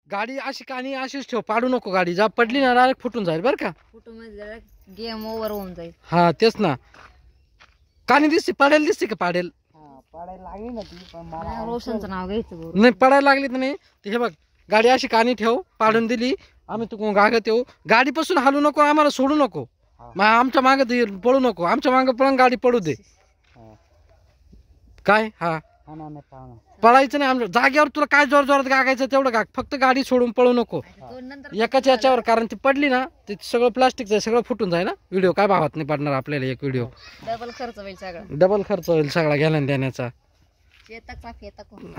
गाडी अशी कानी अशीच ठेव, पाडू नको गाडी. जा पडली ना डायरेक्ट फुटून जाईल बरं का. फोटो मध्ये गेम ओव्हर होऊन जाईल. हा तेच ना. कानी दिसते पडायला, दिसते का पाडेल. पडायला लागली ना ती, पण मला रोशनचं नाव घ्यायचं बरोबर. नाही पडायला लागली तर नाही ते. हे बघ गाडी अशी कानी ठेव, पाडून दिली आम्ही तू गागत येऊ. गाडीपासून हालू नको, आम्हाला सोडू नको. मग आमच्या मागे पळू नको, आमच्या मागे पळून गाडी पडू दे. काय हा पळायचं नाही आमच्या जागेवर. तुला काय जोर जोरात गागायचं तेवढं गाग, फक्त गाडी सोडून पळू नको एकाच याच्यावर. कारण ती पडली ना ते सगळं प्लास्टिकचं सगळं फुटून जाईल ना. व्हिडिओ काय भावात नाही पडणार आपल्याला एक व्हिडिओ. डबल खर्च होईल सगळा. डबल खर्च होईल सगळा घेण्या देण्याचा.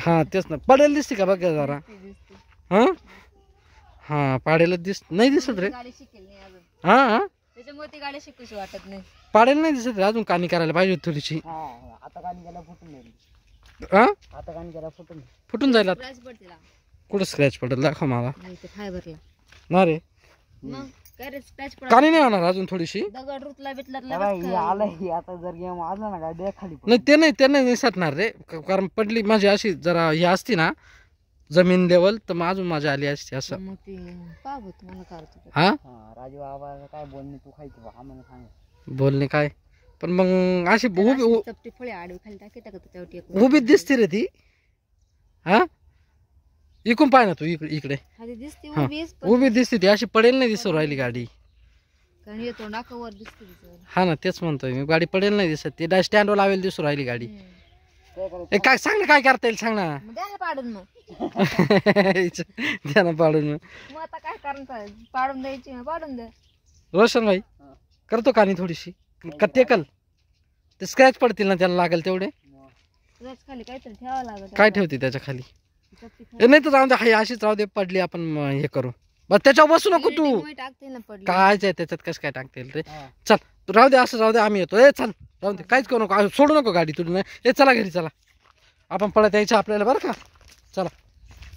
हा तेच ना. पडेल दिसते का बघ जरा. हा हा पाडेल नाही दिसत रे. गाडी शिकेल नाही अजून, हा हा त्याच्यामुळे ती गाडी शिकूशी वाटत नाही. पाडेल नाही दिसत रे अजून. कानी करायला पाहिजे थोडीशी. आता कान गेला फुटून जाईल. हा आता कान गेला फुटून फुटून जाईल. स्क्रॅच पडते ना. कुठं स्क्रॅच पडेल दाखव मला. नाही ते फायबरला. ना रे मग काय रे स्क्रॅच पडत. कानी नाही होणार अजून थोडीशी. दगड रुतला बितला आलाय. आता जर गेम आला ना गाडी खाली नाही ते नाही निसटणार रे. कारण पडली माझी अशी जरा ही असती ना जमीन लेवल, तर मग अजून माझी आली असती असं. मग ते पाहू तुम्हाला करतो. हा राजू बाबा काय बोलणे तू खायचं बा आम्हाला सांग. बोलणे काय पण मग अशी चपटी फळे आडवी खाली टाकी टाकत त्यावरती उभीच दिसते रे ती. हा इकून पाय ना तू इकडे. दिसते हा उभी दिसते ती. अशी पडेल नाही दिसू राहिली गाडी. कारण येतो नाकावर दिसते. हा ना तेच म्हणतोय मी. गाडी पडेल नाही दिसत ती. स्टँडवर लावेल दिसू राहिली गाडी. काय सांग ना काय करता येईल सांग ना. द्या पाडून मग. द्या ना पाडून. मग आता काय कारण पाडून द्यायची पाडून द्या. रोशन भाई करतो कानी थोडीशी का टेकल. ते स्क्रॅच पडतील ना त्याला लागेल तेवढे. खाली काहीतरी ठेवावं लागत. काय ठेवते त्याच्या खाली. नाही तर जाऊ दे. हाय अशीच राहू दे. पडली आपण हे करू. बस त्याच्यावर बसू नको तू. कायच आहे त्याच्यात कसं काय टाकता येईल रे. चल राहू दे असं राहू दे. आम्ही येतो. ए चल राहू दे. काहीच करू नको. सोडू नको गाडी तुला. ए चला घरी चला. आपण पळत यायचं आपल्याला बरं का. चला.